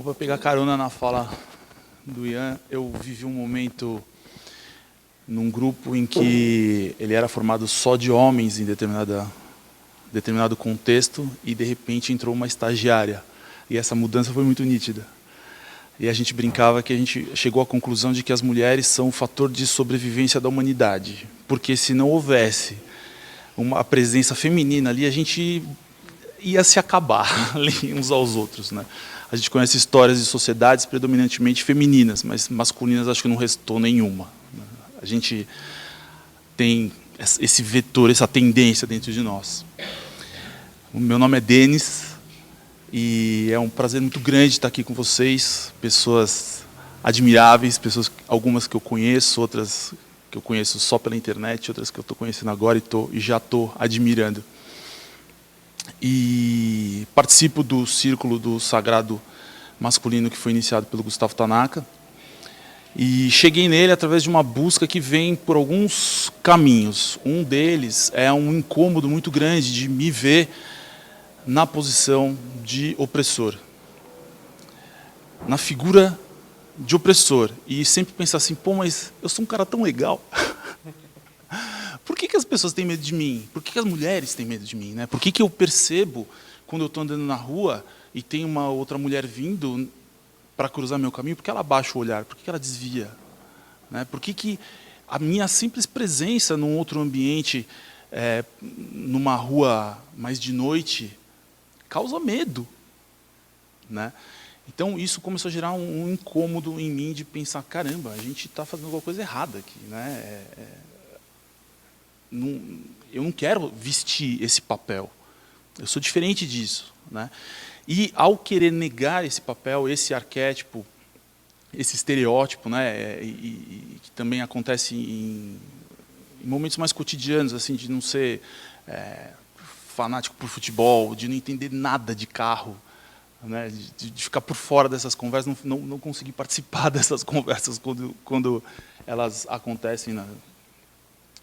Vou pegar carona na fala do Ian. Eu vivi um momento num grupo em que ele era formado só de homens em determinado contexto e, de repente, entrou uma estagiária. E essa mudança foi muito nítida. E a gente brincava que a gente chegou à conclusão de que as mulheres são o fator de sobrevivência da humanidade. Porque se não houvesse uma presença feminina ali, a gente ia se acabar ali uns aos outros, né? A gente conhece histórias de sociedades predominantemente femininas, mas masculinas acho que não restou nenhuma. A gente tem esse vetor, essa tendência dentro de nós. O meu nome é Denis e é um prazer muito grande estar aqui com vocês, pessoas admiráveis, pessoas, algumas que eu conheço, outras que eu conheço só pela internet, outras que eu estou conhecendo agora e já estou admirando. E participo do Círculo do Sagrado Masculino que foi iniciado pelo Gustavo Tanaka. E cheguei nele através de uma busca que vem por alguns caminhos. Um deles é um incômodo muito grande de me ver na posição de opressor, na figura de opressor. E sempre pensar assim, pô, mas eu sou um cara tão legal. Por que as pessoas têm medo de mim? Por que as mulheres têm medo de mim, né? Por que eu percebo, quando eu estou andando na rua e tem uma outra mulher vindo para cruzar meu caminho, por que ela abaixa o olhar? Por que ela desvia? Né? Por que a minha simples presença num outro ambiente, numa rua mais de noite, causa medo? Né? Então, isso começou a gerar um incômodo em mim de pensar, caramba, a gente está fazendo alguma coisa errada aqui, né? Eu não quero vestir esse papel. Eu sou diferente disso, né? E, ao querer negar esse papel, esse arquétipo, esse estereótipo, né, que também acontece em momentos mais cotidianos, assim, de não ser fanático por futebol, de não entender nada de carro, né, de ficar por fora dessas conversas, não conseguir participar dessas conversas quando elas acontecem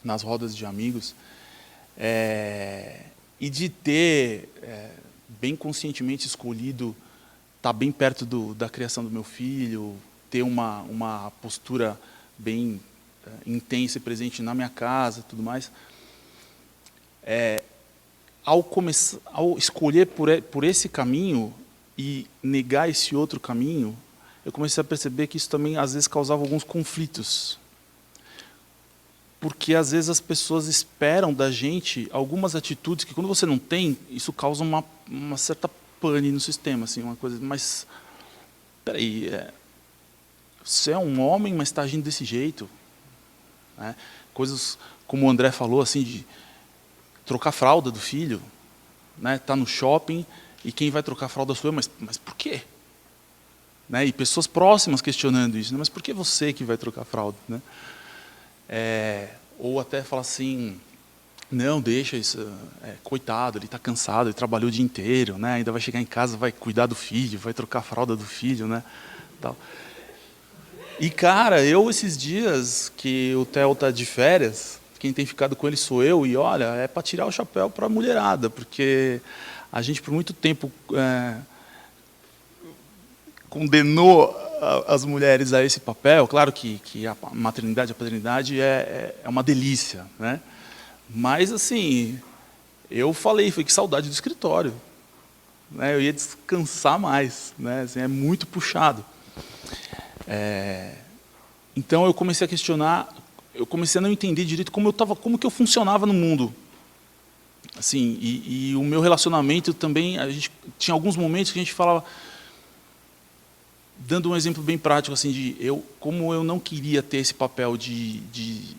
nas rodas de amigos, e de ter bem conscientemente escolhido estar bem perto da criação do meu filho, ter uma postura bem intensa e presente na minha casa, tudo mais. Ao escolher por esse caminho e negar esse outro caminho, eu comecei a perceber que isso também às vezes causava alguns conflitos. Porque, às vezes, as pessoas esperam da gente algumas atitudes que, quando você não tem, isso causa uma certa pane no sistema. Assim, uma coisa, mas, espera aí, você é um homem, mas está agindo desse jeito. Né? Coisas como o André falou, assim, de trocar a fralda do filho. Né? Tá no shopping e quem vai trocar a fralda sou eu, mas por quê? Né? E pessoas próximas questionando isso. Né? Mas por que você que vai trocar a fralda? Né? Ou até falar assim, não, deixa isso, coitado, ele está cansado, ele trabalhou o dia inteiro, né? Ainda vai chegar em casa, vai cuidar do filho, vai trocar a fralda do filho, né? Tal. E, cara, esses dias que o Theo está de férias, quem tem ficado com ele sou eu, e olha, é para tirar o chapéu para a mulherada, porque a gente por muito tempo condenou as mulheres a esse papel. Claro que a maternidade, a paternidade é uma delícia, né? Mas, assim, eu falei, que saudade do escritório. Né? Eu ia descansar mais, né? Assim, é muito puxado. Então, eu comecei a questionar, eu comecei a não entender direito como que eu funcionava no mundo. Assim, e o meu relacionamento também, a gente tinha alguns momentos que a gente falava, dando um exemplo bem prático, assim, como eu não queria ter esse papel de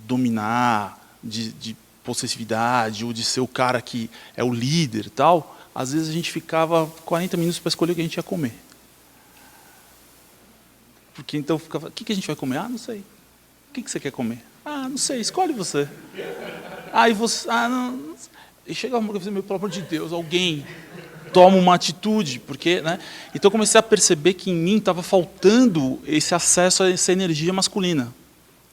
dominar, de possessividade, ou de ser o cara que é o líder e tal, às vezes a gente ficava 40 minutos para escolher o que a gente ia comer. Porque então ficava, o que a gente vai comer? Ah, não sei. O que você quer comer? Ah, não sei, escolhe você. Ah, e você? Ah, não. E chega uma coisa, pelo amor de Deus, alguém toma uma atitude, porque, né? Então eu comecei a perceber que em mim estava faltando esse acesso a essa energia masculina,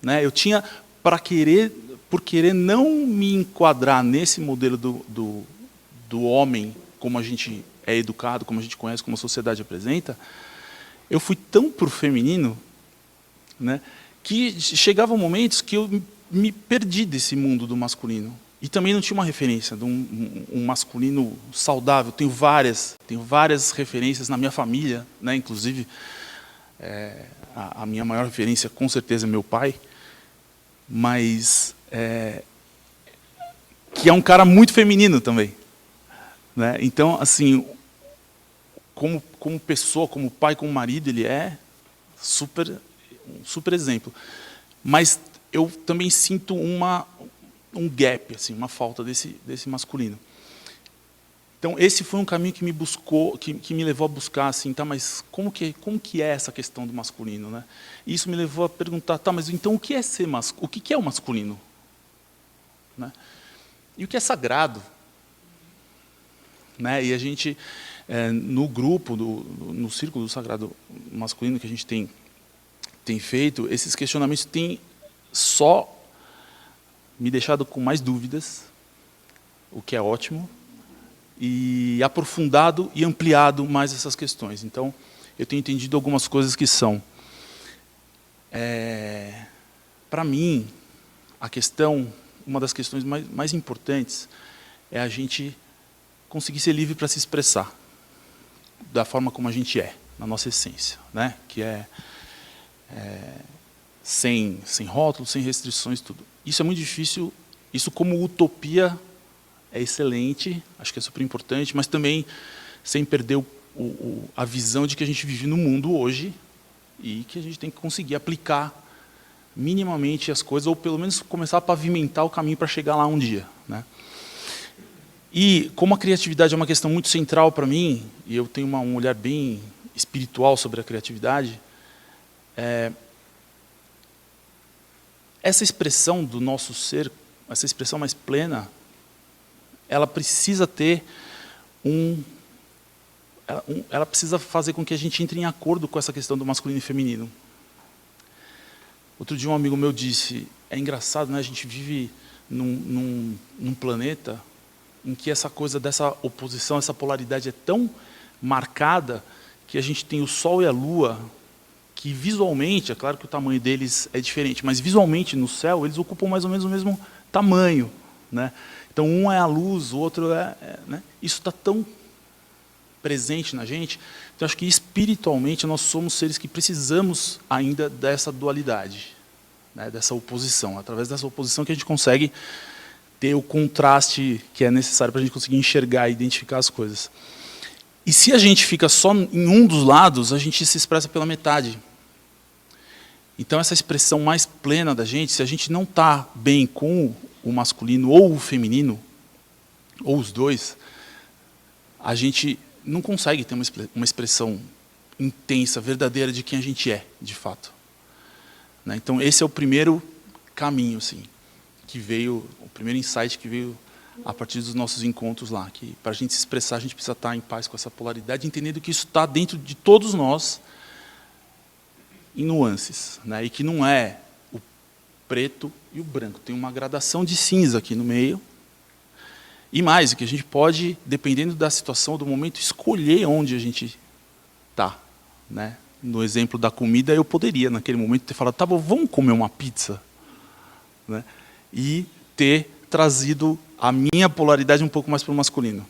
né? Eu tinha, por querer não me enquadrar nesse modelo do homem como a gente é educado, como a gente conhece, como a sociedade apresenta, eu fui tão para o feminino, né, que chegavam momentos que eu me perdi desse mundo do masculino. E também não tinha uma referência de um masculino saudável. Tenho várias referências na minha família, né, inclusive a minha maior referência com certeza é meu pai, mas que é um cara muito feminino também, né? Então, assim, como pessoa, como pai, como marido, ele é um super exemplo. Mas eu também sinto um gap, assim, uma falta desse masculino. Então, esse foi um caminho que me levou a buscar, assim, tá, mas como que é essa questão do masculino, né? E isso me levou a perguntar, tá, mas então o que é o que é o masculino? Né? E o que é sagrado? Né? E a gente, no grupo, no círculo do sagrado masculino que a gente tem feito, esses questionamentos têm só me deixado com mais dúvidas, o que é ótimo, e aprofundado e ampliado mais essas questões. Então, eu tenho entendido algumas coisas que são, para mim, uma das questões mais importantes é a gente conseguir ser livre para se expressar da forma como a gente é, na nossa essência, né? Que sem rótulos, sem restrições, tudo. Isso é muito difícil, isso como utopia é excelente, acho que é super importante, mas também sem perder a visão de que a gente vive no mundo hoje e que a gente tem que conseguir aplicar minimamente as coisas, ou pelo menos começar a pavimentar o caminho para chegar lá um dia, né? E como a criatividade é uma questão muito central para mim, e eu tenho um olhar bem espiritual sobre a criatividade, essa expressão do nosso ser, essa expressão mais plena, ela precisa ter ela precisa fazer com que a gente entre em acordo com essa questão do masculino e feminino. Outro dia um amigo meu disse, é engraçado, né? A gente vive num planeta em que essa coisa dessa oposição, essa polaridade é tão marcada que a gente tem o Sol e a Lua, que visualmente, é claro que o tamanho deles é diferente, mas visualmente no céu eles ocupam mais ou menos o mesmo tamanho, né? Então um é a luz, o outro né? Isso está tão presente na gente, então acho que espiritualmente nós somos seres que precisamos ainda dessa dualidade, né? Dessa oposição, através dessa oposição que a gente consegue ter o contraste que é necessário para a gente conseguir enxergar e identificar as coisas. E se a gente fica só em um dos lados, a gente se expressa pela metade. Então essa expressão mais plena da gente, se a gente não está bem com o masculino ou o feminino, ou os dois, a gente não consegue ter uma expressão intensa, verdadeira de quem a gente é, de fato. Né? Então esse é o primeiro caminho, assim, que veio, o primeiro insight que veio a partir dos nossos encontros lá, que para a gente se expressar, a gente precisa estar em paz com essa polaridade, entendendo que isso está dentro de todos nós, em nuances, né? E que não é o preto e o branco, tem uma gradação de cinza aqui no meio, e mais, que a gente pode, dependendo da situação, do momento, escolher onde a gente está. Né? No exemplo da comida, eu poderia, naquele momento, ter falado, tá bom, vamos comer uma pizza? Né? E ter trazido a minha polaridade um pouco mais para o masculino.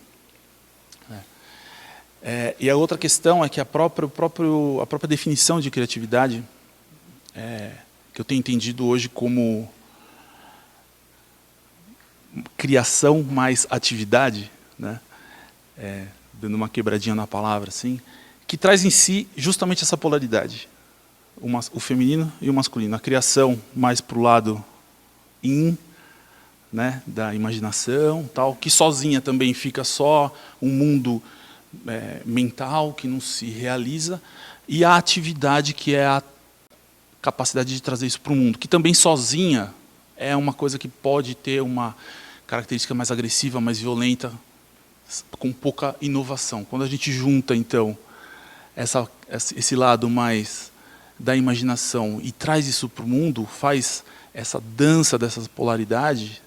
E a outra questão é que a própria definição de criatividade, que eu tenho entendido hoje como criação mais atividade, né? Dando uma quebradinha na palavra, assim, que traz em si justamente essa polaridade, o feminino e o masculino. A criação mais para o lado né, da imaginação, tal, que sozinha também fica só um mundo mental que não se realiza, e a atividade que é a capacidade de trazer isso para o mundo, que também sozinha é uma coisa que pode ter uma característica mais agressiva, mais violenta, com pouca inovação. Quando a gente junta, então, esse lado mais da imaginação e traz isso para o mundo, faz essa dança dessas polaridades,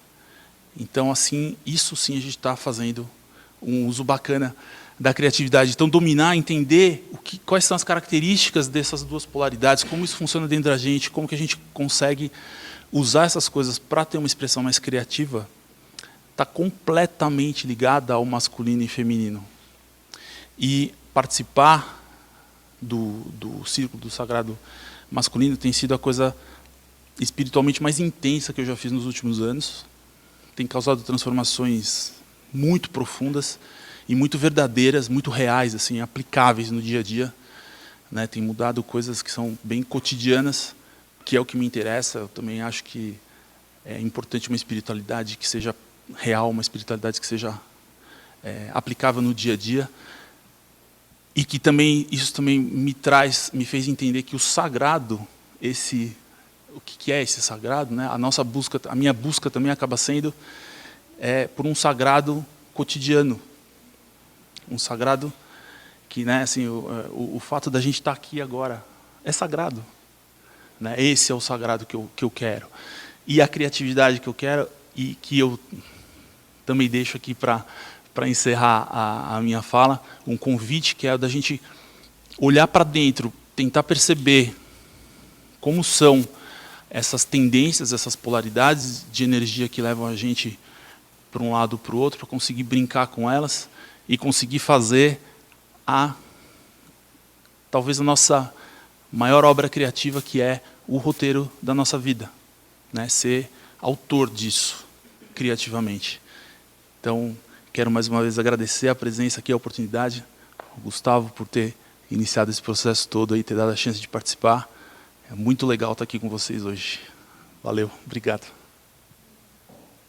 então, assim, isso sim a gente está fazendo um uso bacana da criatividade. Então, dominar, entender quais são as características dessas duas polaridades, como isso funciona dentro da gente, como que a gente consegue usar essas coisas para ter uma expressão mais criativa, está completamente ligada ao masculino e feminino. E participar do círculo do sagrado masculino tem sido a coisa espiritualmente mais intensa que eu já fiz nos últimos anos. Tem causado transformações muito profundas e muito verdadeiras, muito reais, assim, aplicáveis no dia a dia, né? Tem mudado coisas que são bem cotidianas, que é o que me interessa. Eu também acho que é importante uma espiritualidade que seja real, uma espiritualidade que seja aplicável no dia a dia, e que também isso também me fez entender que o sagrado, o que é esse sagrado, né? A minha busca também acaba sendo por um sagrado cotidiano, um sagrado que, né, assim, o fato da gente estar aqui agora é sagrado, né? Esse é o sagrado que eu quero. E a criatividade que eu quero, e que eu também deixo aqui para encerrar a minha fala, um convite que é o da gente olhar para dentro, tentar perceber como são essas tendências, essas polaridades de energia que levam a gente para um lado ou para o outro, para conseguir brincar com elas e conseguir fazer talvez a nossa maior obra criativa, que é o roteiro da nossa vida, né? Ser autor disso, criativamente. Então, quero mais uma vez agradecer a presença aqui, a oportunidade, ao Gustavo, por ter iniciado esse processo todo e ter dado a chance de participar. É muito legal estar aqui com vocês hoje. Valeu, obrigado.